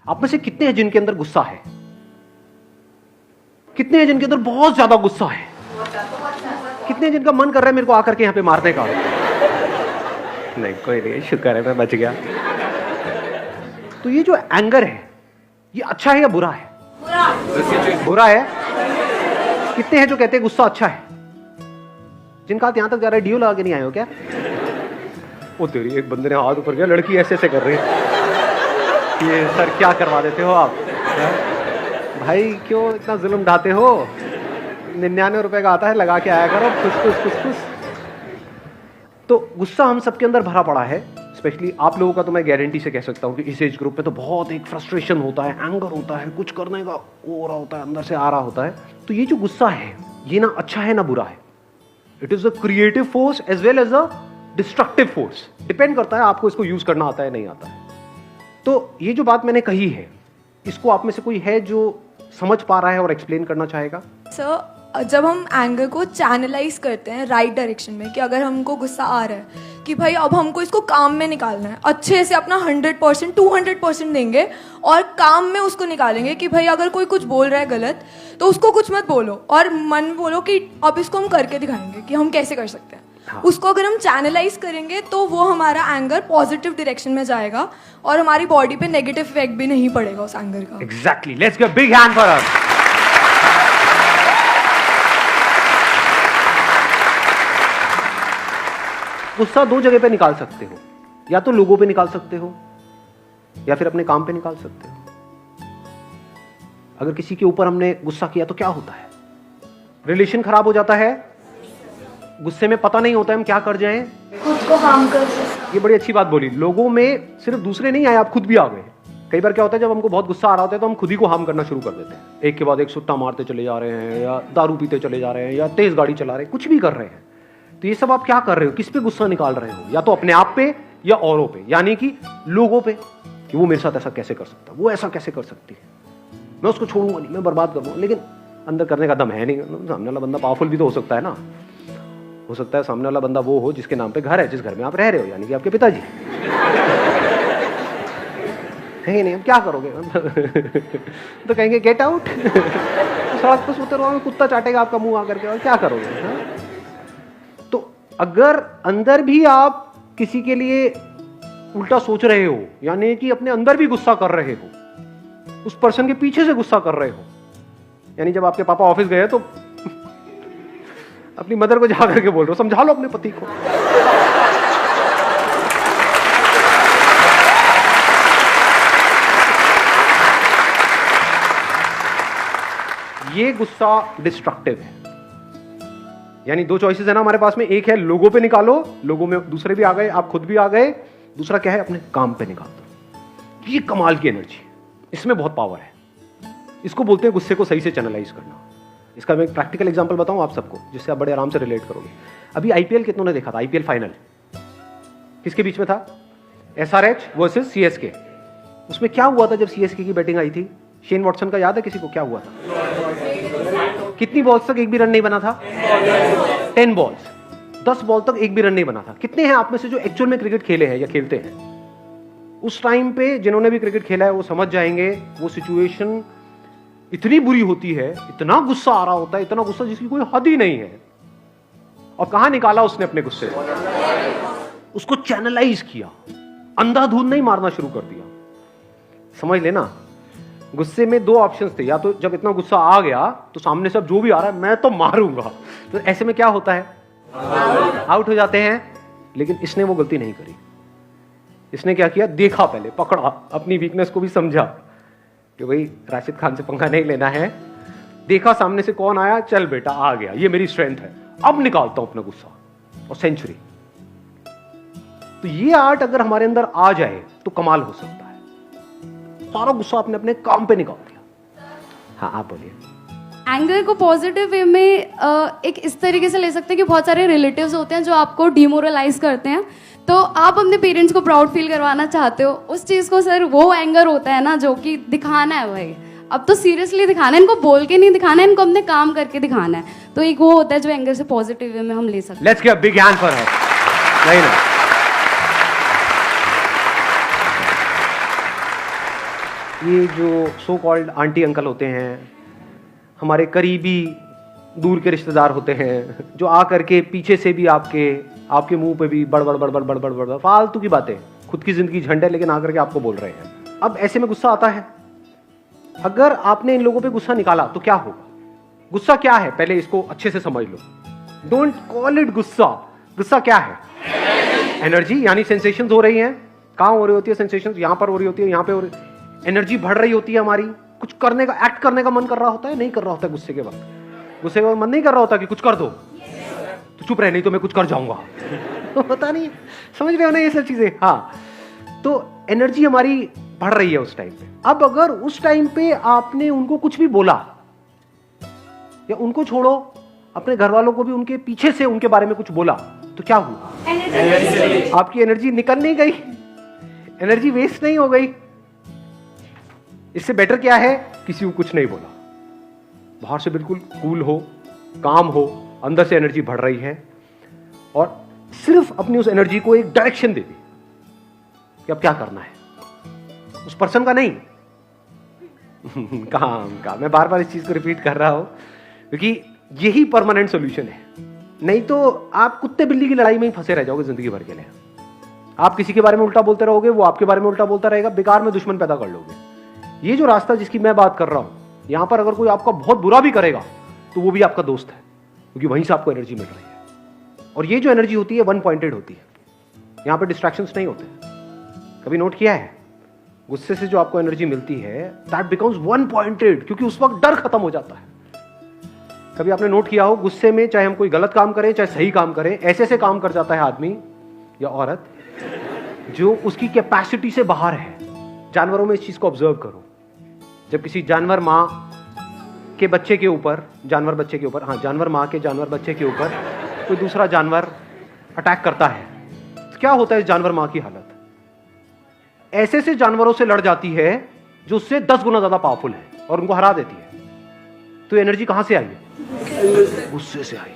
आप में से कितने हैं जिनके अंदर गुस्सा है? कितने हैं जिनके अंदर बहुत ज्यादा गुस्सा है? कितने हैं जिनका मन कर रहा है मेरे को आकर के यहां पे मारने का? नहीं, कोई नहीं, शुक्र है मैं बच गया। तो ये जो एंगर है ये अच्छा है या बुरा है? बुरा है। कितने हैं जो कहते हैं गुस्सा अच्छा है? जिनका हाथ यहां तक जा रहा है, डीओ लगा के नहीं आए हो क्या? वो तेरी, एक बंदे ने हाथ ऊपर किया, लड़की ऐसे ऐसे कर रही है। ये सर क्या करवा देते हो आप भाई, क्यों इतना जुल्म ढाते हो? 99 रुपए का आता है, लगा के आया करो, खुश खुश। तो गुस्सा हम सबके अंदर भरा पड़ा है, स्पेशली आप लोगों का। तो मैं गारंटी से कह सकता हूं कि इस एज ग्रुप में तो बहुत एक फ्रस्ट्रेशन होता है, एंगर होता है, कुछ करने का हो रहा होता है, अंदर से आ रहा होता है। तो ये जो गुस्सा है ये ना अच्छा है ना बुरा है। It is a creative force as well as a destructive force. Depend करता है आपको इसको यूज करना आता है नहीं आता है। तो ये जो बात मैंने कही है, इसको आप में से कोई है जो समझ पा रहा है और एक्सप्लेन करना चाहेगा? सर, जब हम एंगर को चैनलाइज करते हैं राइट डायरेक्शन में, कि अगर हमको गुस्सा आ रहा है कि भाई अब हमको इसको काम में निकालना है, अच्छे से अपना 100% 200% देंगे और काम में उसको निकालेंगे कि भाई अगर कोई कुछ बोल रहा है गलत तो उसको कुछ मत बोलो और मन में बोलो कि अब इसको हम करके दिखाएंगे कि हम कैसे कर सकते हैं। हाँ। उसको अगर हम चैनलाइज करेंगे तो वो हमारा एंगर पॉजिटिव डायरेक्शन में जाएगा और हमारी बॉडी पे नेगेटिव इफेक्ट भी नहीं पड़ेगा उस एंगर का। Exactly, let's give big hand for her. गुस्सा दो जगह पे निकाल सकते हो, या तो लोगों पे निकाल सकते हो या फिर अपने काम पे निकाल सकते हो। अगर किसी के ऊपर हमने गुस्सा किया तो क्या होता है? रिलेशन खराब हो जाता है। गुस्से में पता नहीं होता है हम क्या कर जाएं, खुद को हार्म कर सकते। ये बड़ी अच्छी बात बोली। लोगों में सिर्फ दूसरे नहीं आए, आप खुद भी आ गए। कई बार क्या होता है, जब हमको बहुत गुस्सा आ रहा होता है तो हम खुद ही को हार्म करना शुरू कर देते हैं। एक के बाद एक सुट्टा मारते चले जा रहे हैं, या दारू पीते चले जा रहे हैं, या तेज गाड़ी चला रहे हैं, कुछ भी कर रहे हैं। तो ये सब आप क्या कर रहे हो? किस पे गुस्सा निकाल रहे हो? या तो अपने आप पे या औरों पे, यानी कि लोगों पे, कि वो मेरे साथ ऐसा कैसे कर सकता है, वो ऐसा कैसे कर सकती है, मैं उसको छोड़ूंगा नहीं, मैं बर्बाद करूंगा। लेकिन अंदर करने का दम है नहीं। सामने वाला बंदा पावरफुल भी तो हो सकता है ना। हो सकता है सामने वाला बंदा वो हो जिसके नाम पे घर है, जिस घर में आप रह रहे हो, यानी कि आपके पिताजी है नहीं। हम क्या करोगे? तो कहेंगे गेट आउट। सड़क पर सोते रहो, कुत्ता चाटेगा आपका मुंह आकर के, और क्या करोगे? हाँ? तो अगर अंदर भी आप किसी के लिए उल्टा सोच रहे हो, यानी कि अपने अंदर भी गुस्सा कर रहे हो, उस पर्सन के पीछे से गुस्सा कर रहे हो, यानी जब आपके पापा ऑफिस गए तो अपनी मदर को जाकर के बोल रहे हो समझा लो अपने पति को। ये गुस्सा डिस्ट्रक्टिव है। यानी दो चॉइसेस है ना हमारे पास में। एक है लोगों पे निकालो, लोगों में दूसरे भी आ गए, आप खुद भी आ गए। दूसरा क्या है, अपने काम पे निकाल दो। ये कमाल की एनर्जी, इसमें बहुत पावर है। इसको बोलते हैं गुस्से को सही से चैनलाइज करना। इसका मैं एक प्रैक्टिकल एग्जांपल बताऊं आप सबको, जिससे आप बड़े आराम से रिलेट करोगे। अभी आईपीएल कितनों ने देखा था? आईपीएल फाइनल किसके बीच में था? SRH versus CSK. उसमें क्या हुआ था जब सीएसके की बैटिंग आई थी? शेन वॉटसन का याद है किसी को? क्या हुआ था? कितनी बॉल्स तक एक भी रन नहीं बना था? 10 बॉल्स, 10 बॉल तक एक भी रन नहीं बना था। कितने हैं आप में से जो एक्चुअल में क्रिकेट खेले हैं या खेलते हैं? उस टाइम पे जिन्होंने भी क्रिकेट खेला है वो समझ जाएंगे, वो सिचुएशन इतनी बुरी होती है, इतना गुस्सा आ रहा होता है, इतना गुस्सा जिसकी कोई हद ही नहीं है। और कहां निकाला उसने अपने गुस्से को? उसको चैनलाइज किया, अंधाधुंध नहीं मारना शुरू कर दिया। समझ लेना, गुस्से में दो ऑप्शंस थे। या तो जब इतना गुस्सा आ गया तो सामने से अब जो भी आ रहा है मैं तो मारूंगा, तो ऐसे में क्या होता है? आउट हो जाते हैं। लेकिन इसने वो गलती नहीं करी। इसने क्या किया? देखा, पहले पकड़ा, अपनी वीकनेस को भी समझा कि भाई राशिद खान से पंगा नहीं लेना है। देखा सामने से कौन आया, चल बेटा आ गया, ये मेरी स्ट्रेंथ है, अब निकालता हूं अपना गुस्सा, और सेंचुरी। तो ये आर्ट अगर हमारे अंदर आ जाए तो कमाल हो सकता है। सारा गुस्सा आपने अपने काम पे निकाल दिया। हाँ, आप बोलिए। एंगर को पॉजिटिव वे में एक इस तरीके से ले सकते हैं कि बहुत सारे रिलेटिव्स होते हैं जो आपको डिमोरलाइज करते हैं, तो आप अपने पेरेंट्स को प्राउड फील करवाना चाहते हो, उस चीज़ को सर वो एंगर होता है ना जो कि दिखाना है। भाई अब तो सीरियसली दिखाना है, इनको बोल के नहीं दिखाना है, इनको अपने काम करके दिखाना है। तो एक वो होता है जो एंगर से पॉजिटिव वे में हम ले सकते हैं। Let's give a big hand for her. नहीं ना, ये जो सो कॉल्ड आंटी अंकल होते हैं, हमारे करीबी दूर के रिश्तेदार होते हैं, जो आ करके पीछे से भी आपके मुंह पे भी बड़ बड़ फालतू की बातें, खुद की जिंदगी झंड है लेकिन आकर के आपको बोल रहे हैं। अब ऐसे में गुस्सा आता है। अगर आपने इन लोगों पे गुस्सा निकाला तो क्या होगा? गुस्सा क्या है पहले इसको अच्छे से समझ लो। डोंट कॉल इट गुस्सा। गुस्सा क्या है? एनर्जी, यानी सेंसेशंस हो रही हैं। कहां हो रही होती है सेंसेशंस? यहां पर हो रही होती है, यहां पे हो रही, एनर्जी बढ़ रही होती है हमारी, कुछ करने का, एक्ट करने का मन कर रहा होता है, नहीं कर रहा होता है गुस्से के वक्त। गुस्से के वक्त मन नहीं कर रहा होता कि कुछ कर दो, तो चुप रह, नहीं तो मैं कुछ कर जाऊंगा। पता नहीं, समझ रहे हो ना ये सब चीजें? हाँ, तो एनर्जी हमारी बढ़ रही है उस टाइम पे। अब अगर उस टाइम पे आपने उनको कुछ भी बोला, या उनको छोड़ो, अपने घर वालों को भी उनके पीछे से उनके बारे में कुछ बोला, तो क्या हुआ? आपकी एनर्जी निकल नहीं गई, एनर्जी वेस्ट नहीं हो गई। इससे बेटर क्या है? किसी को कुछ नहीं बोला, बाहर से बिल्कुल कूल हो, काम हो, अंदर से एनर्जी बढ़ रही है, और सिर्फ अपनी उस एनर्जी को एक डायरेक्शन दे दी कि अब क्या करना है, उस पर्सन का नहीं, काम का। मैं बार बार इस चीज को रिपीट कर रहा हूं क्योंकि यही परमानेंट सॉल्यूशन है। नहीं तो आप कुत्ते बिल्ली की लड़ाई में ही फंसे रह जाओगे जिंदगी भर के लिए। आप किसी के बारे में उल्टा बोलते रहोगे, वो आपके बारे में उल्टा बोलता रहेगा, बेकार में दुश्मन पैदा कर लोगे। ये जो रास्ता जिसकी मैं बात कर रहा हूं, यहां पर अगर कोई आपका बहुत बुरा भी करेगा तो वो भी आपका दोस्त है, क्योंकि वहीं से आपको एनर्जी मिल रही है। और ये जो एनर्जी होती है वन पॉइंटेड होती है, यहां पर डिस्ट्रैक्शंस नहीं होते। कभी नोट किया है? गुस्से से जो आपको एनर्जी मिलती है दैट बिकम्स वन पॉइंटेड, क्योंकि उस वक्त डर खत्म हो जाता है। कभी आपने नोट किया हो, गुस्से में चाहे हम कोई गलत काम करें चाहे सही काम करें, ऐसे ऐसे काम कर जाता है आदमी या औरत जो उसकी कैपेसिटी से बाहर है। जानवरों में इस चीज को ऑब्जर्व करो। जब किसी जानवर माँ के बच्चे के ऊपर, जानवर बच्चे के ऊपर, हाँ, जानवर माँ के जानवर बच्चे के ऊपर कोई दूसरा जानवर अटैक करता है, तो क्या होता है इस जानवर माँ की हालत? ऐसे से जानवरों से लड़ जाती है जो उससे 10 गुना ज्यादा पावरफुल है और उनको हरा देती है। तो एनर्जी कहां से आई है? गुस्से से आई।